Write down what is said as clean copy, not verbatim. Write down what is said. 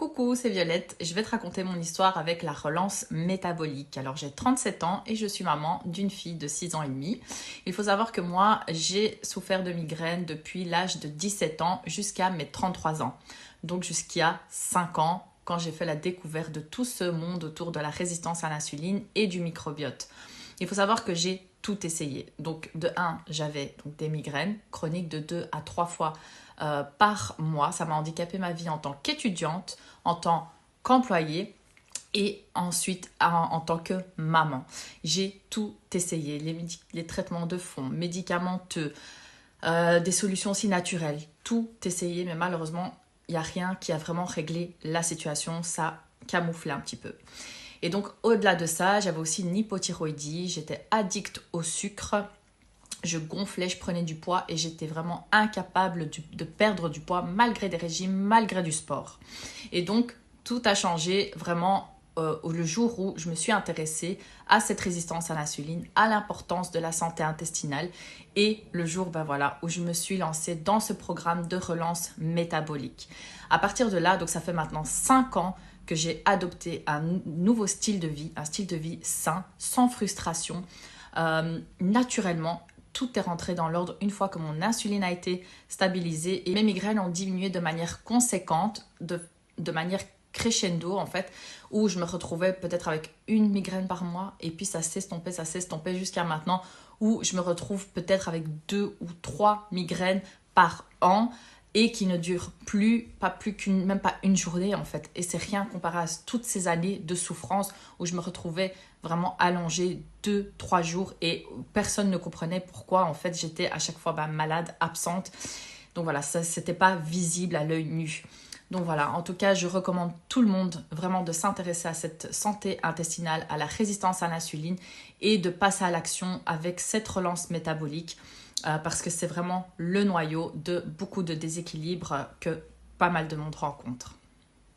Coucou, c'est Violette. Je vais te raconter mon histoire avec la relance métabolique. Alors, j'ai 37 ans et je suis maman d'une fille de 6 ans et demi. Il faut savoir que moi, j'ai souffert de migraines depuis l'âge de 17 ans jusqu'à mes 33 ans. Donc, jusqu'à 5 ans, quand j'ai fait la découverte de tout ce monde autour de la résistance à l'insuline et du microbiote. Il faut savoir que j'ai tout essayé. Donc, de 1, j'avais des migraines chroniques de 2 à 3 fois par mois. Ça m'a handicapé ma vie en tant qu'étudiante, en tant qu'employée et ensuite en tant que maman. J'ai tout essayé, les traitements de fond, médicamenteux, des solutions aussi naturelles, tout essayé, mais malheureusement, il n'y a rien qui a vraiment réglé la situation, ça camouflait un petit peu. Et donc, au-delà de ça, j'avais aussi une hypothyroïdie, j'étais addicte au sucre, je gonflais, je prenais du poids et j'étais vraiment incapable de perdre du poids malgré des régimes, malgré du sport. Et donc, tout a changé vraiment le jour où je me suis intéressée à cette résistance à l'insuline, à l'importance de la santé intestinale et le jour où je me suis lancée dans ce programme de relance métabolique. À partir de là, donc ça fait maintenant 5 ans que j'ai adopté un nouveau style de vie, un style de vie sain, sans frustration, naturellement. Tout est rentré dans l'ordre une fois que mon insuline a été stabilisée et mes migraines ont diminué de manière conséquente, de manière crescendo en fait, où je me retrouvais peut-être avec une migraine par mois et puis ça s'estompait jusqu'à maintenant où je me retrouve peut-être avec 2 ou 3 migraines par an et qui ne durent même pas une journée en fait. Et c'est rien comparé à toutes ces années de souffrance où je me retrouvais vraiment allongée 2-3 jours et personne ne comprenait pourquoi en fait j'étais à chaque fois malade, absente. Donc voilà, ça c'était pas visible à l'œil nu. Donc voilà, en tout cas, je recommande tout le monde vraiment de s'intéresser à cette santé intestinale, à la résistance à l'insuline et de passer à l'action avec cette relance métabolique parce que c'est vraiment le noyau de beaucoup de déséquilibres que pas mal de monde rencontre.